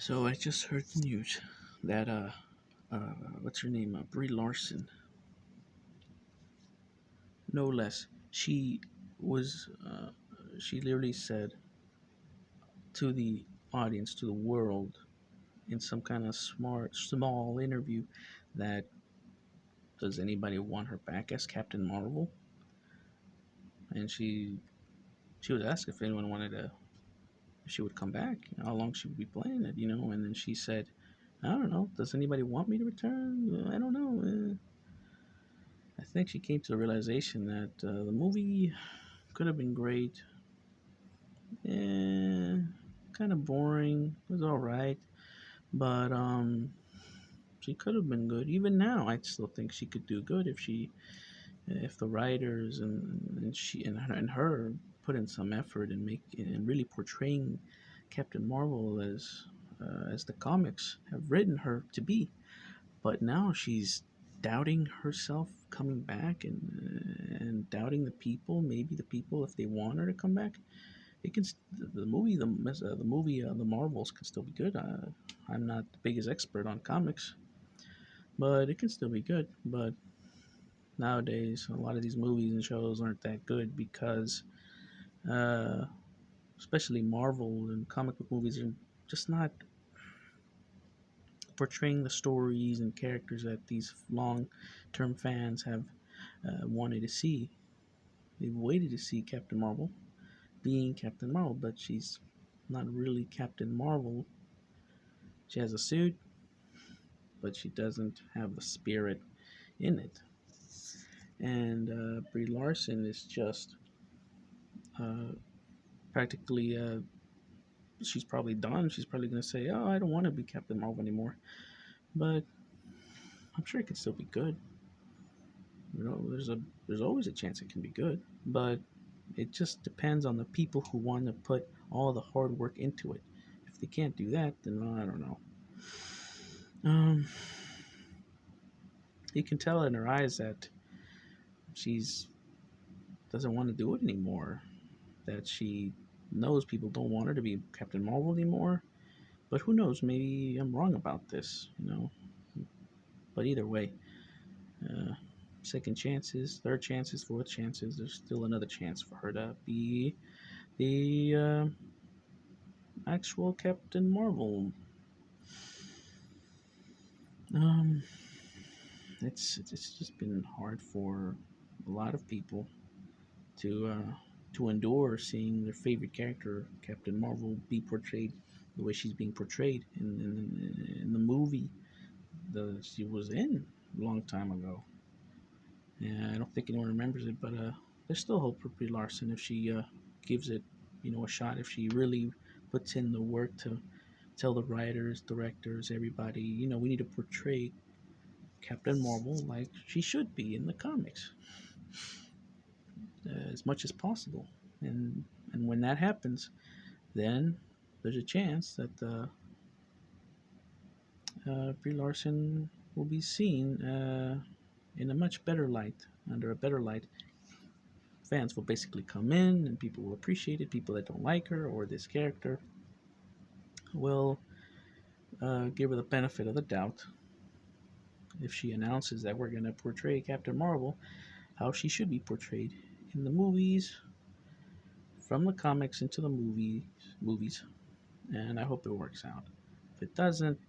So I just heard the news that what's her name? Brie Larson, no less. Was she literally said to the audience, to the world, in some kind of small interview, that does anybody want her back as Captain Marvel? And she was asked if anyone wanted to, if she would come back, how long she would be playing it. And then she said, I don't know. Does anybody want me to return? I don't know. I think she came to the realization that the movie could have been great. Eh, kind of boring. It was all right, but she could have been good. Even now, I still think she could do good if the writers and her put in some effort and really portraying Captain Marvel as the comics have written her to be. But now she's doubting herself coming back and doubting the people. Maybe the people, if they want her to come back, it can. The Marvels can still be good. I'm not the biggest expert on comics, but it can still be good. But nowadays, a lot of these movies and shows aren't that good because, uh, especially Marvel and comic book movies, are just not portraying the stories and characters that these long-term fans have wanted to see. They've waited to see Captain Marvel being Captain Marvel, but she's not really Captain Marvel. She has a suit, but she doesn't have the spirit in it. And Brie Larson is just uh, practically, she's probably done. She's probably going to say, oh, I don't want to be Captain Marvel anymore. But I'm sure it could still be good. There's always a chance it can be good, but it just depends on the people who want to put all the hard work into it. If they can't do that, then well, I don't know. Um, you can tell in her eyes that she's doesn't want to do it anymore. That she knows people don't want her to be Captain Marvel anymore. But who knows? Maybe I'm wrong about this. But either way, uh, second chances, third chances, fourth chances. There's still another chance for her to be the actual Captain Marvel. Um, it's just been hard for a lot of people to endure seeing their favorite character, Captain Marvel, be portrayed the way she's being portrayed in the movie that she was in a long time ago. Yeah, I don't think anyone remembers it, but there's still hope for Brie Larson if she gives it, a shot. If she really puts in the work to tell the writers, directors, everybody, we need to portray Captain Marvel like she should be in the comics as much as possible. And when that happens, then there's a chance that Brie Larson will be seen in a much better light, under a better light. Fans will basically come in and people will appreciate it. People that don't like her or this character will give her the benefit of the doubt if she announces that we're going to portray Captain Marvel how she should be portrayed in the movies, from the comics into the movies. And I hope it works out. If it doesn't,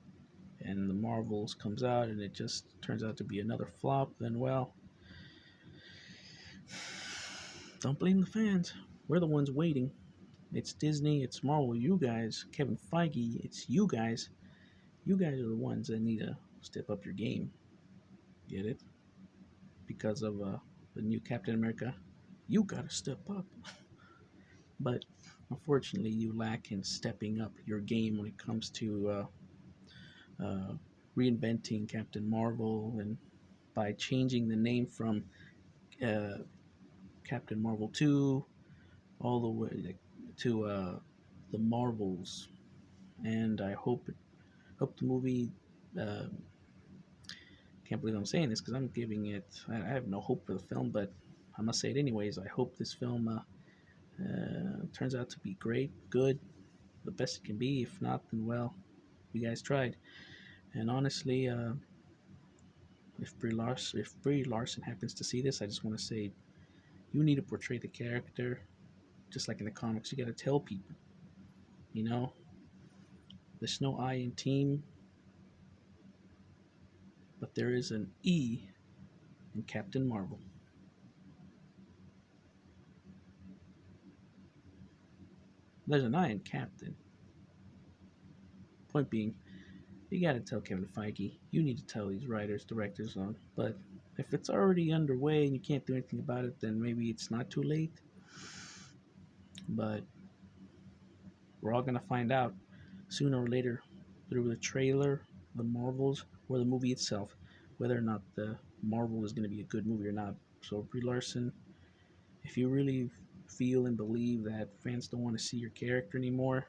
and the Marvels comes out and it just turns out to be another flop, then well, don't blame the fans. We're the ones waiting. It's Disney, it's Marvel, you guys, Kevin Feige, it's you guys. You guys are the ones that need to step up your game. Get it? Because of the new Captain America, you gotta step up. But unfortunately, you lack in stepping up your game when it comes to uh, reinventing Captain Marvel, and by changing the name from uh, Captain Marvel 2 all the way to the Marvels. And I hope the movie. Uh, can't believe I'm saying this because I'm giving it. I have no hope for the film, but I must say it anyways. I hope this film turns out to be great, good, the best it can be. If not, then well, you guys tried. And honestly, if Brie Larson happens to see this, I just want to say you need to portray the character just like in the comics. You got to tell people, you know, there's no I in team, but there is an E in Captain Marvel. There's an I in Captain. Point being, you got to tell Kevin Feige. You need to tell these writers, directors on. But if it's already underway and you can't do anything about it, then maybe it's not too late. But we're all gonna find out sooner or later through the trailer, the Marvels, or the movie itself, whether or not the Marvel is gonna be a good movie or not. So Brie Larson, if you really feel and believe that fans don't want to see your character anymore,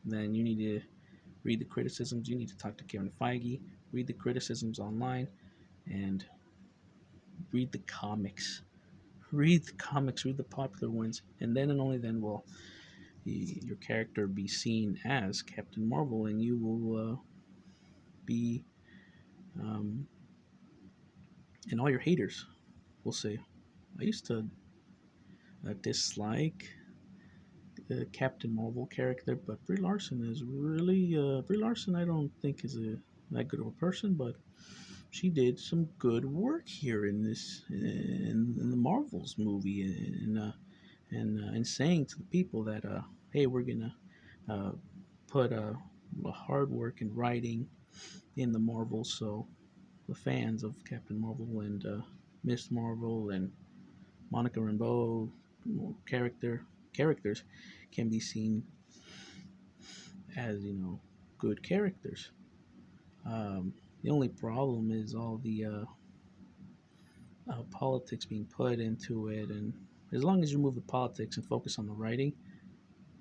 then you need to read the criticisms. You need to talk to Kevin Feige, read the criticisms online, and read the comics. Read the comics, read the popular ones, and then and only then will your character be seen as Captain Marvel, and you will be, um, and all your haters will say, I used to dislike the Captain Marvel character, but Brie Larson is really, Brie Larson I don't think is that good of a person, but she did some good work here in this, in the Marvels movie, and saying to the people that, hey, we're gonna uh, put a hard work in writing in the Marvel, so the fans of Captain Marvel and Miss Marvel and Monica Rambeau characters can be seen as good characters. The only problem is all the politics being put into it, and as long as you remove the politics and focus on the writing,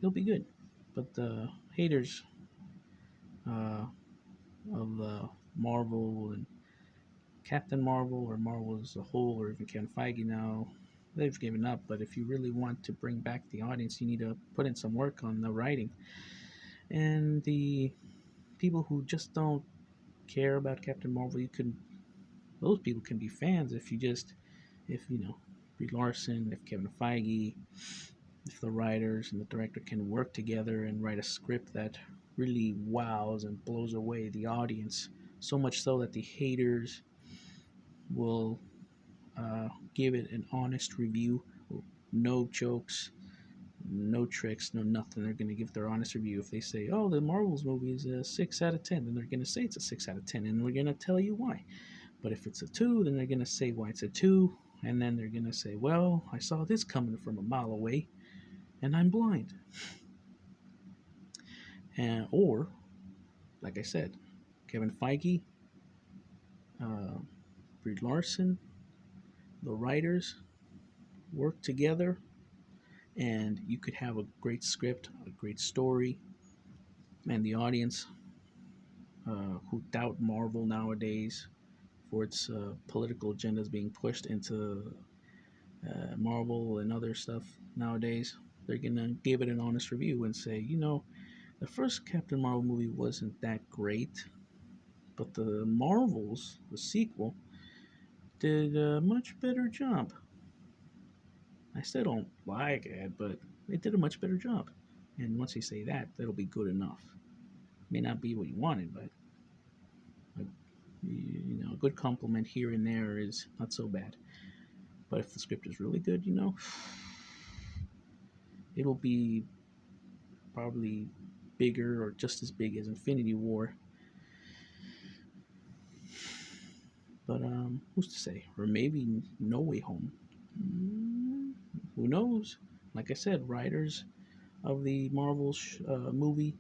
you'll be good. But the haters uh, of Marvel and Captain Marvel or Marvel as a whole, or even Kevin Feige now, they've given up. But if you really want to bring back the audience, you need to put in some work on the writing. And the people who just don't care about Captain Marvel, those people can be fans if Brie Larson, if Kevin Feige, if the writers and the director can work together and write a script that really wows and blows away the audience, so much so that the haters will give it an honest review. No jokes, no tricks, no nothing. They're going to give their honest review. If they say, oh, the Marvels movie is a 6 out of 10, then they're going to say it's a 6 out of 10, and we're going to tell you why. But if it's a 2, then they're going to say why it's a 2, and then they're going to say, well, I saw this coming from a mile away, and I'm blind. Or, like I said, Kevin Feige, uh, Brie Larson, the writers work together, and you could have a great script, a great story, and the audience who doubt Marvel nowadays for its political agendas being pushed into Marvel and other stuff nowadays, they're gonna give it an honest review and say, the first Captain Marvel movie wasn't that great, but the Marvels, the sequel, did a much better job. I still don't like it, but they did a much better job. And once you say that, that'll be good enough. May not be what you wanted, but a good compliment here and there is not so bad. But if the script is really good, it'll be probably bigger or just as big as Infinity War. But who's to say? Or maybe No Way Home. Who knows? Like I said, writers of the Marvel movie,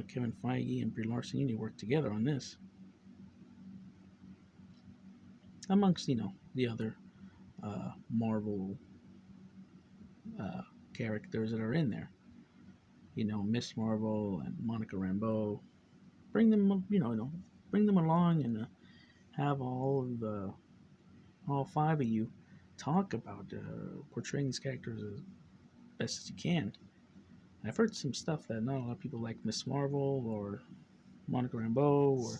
Kevin Feige and Brie Larson, you need to work together on this. Amongst the other Marvel characters that are in there. Miss Marvel and Monica Rambeau. Bring them, bring them along and have all five of you talk about portraying these characters as best as you can. I've heard some stuff that not a lot of people like Miss Marvel or Monica Rambeau or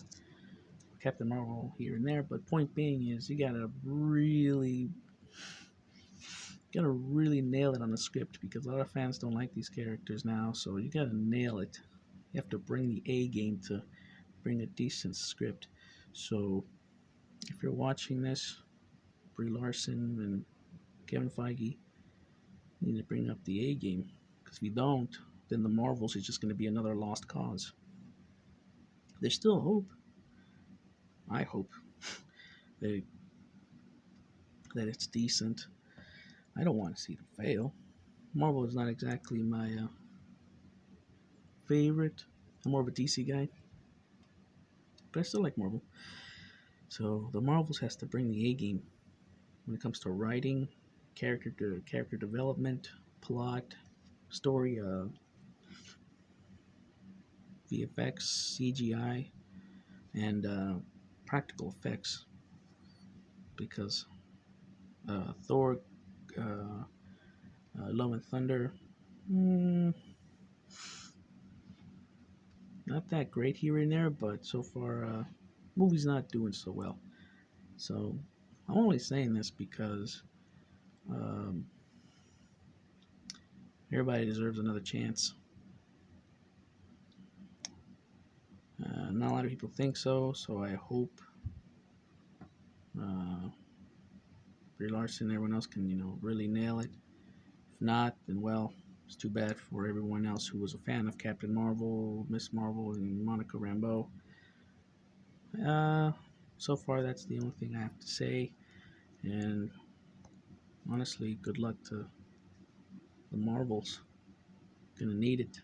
Captain Marvel here and there. But point being is you gotta really nail it on the script because a lot of fans don't like these characters now. So you gotta nail it. You have to bring the A game to bring a decent script. So if you're watching this, Brie Larson and Kevin Feige need to bring up the A game. Because if you don't, then the Marvels is just going to be another lost cause. There's still hope. I hope that, that it's decent. I don't want to see them fail. Marvel is not exactly my favorite. I'm more of a DC guy, but I still like Marvel. So the Marvels has to bring the A game when it comes to writing, character development, plot, story, VFX, CGI, and practical effects. Because Thor, Love and Thunder, mm, not that great here and there, but so far, movie's not doing so well. So I'm only saying this because um, everybody deserves another chance. Not a lot of people think so, so I hope uh, Brie Larson and everyone else can, really nail it. If not, then well, it's too bad for everyone else who was a fan of Captain Marvel, Miss Marvel, and Monica Rambeau. Uh, so far, that's the only thing I have to say. And honestly, good luck to the Marvels. Gonna need it.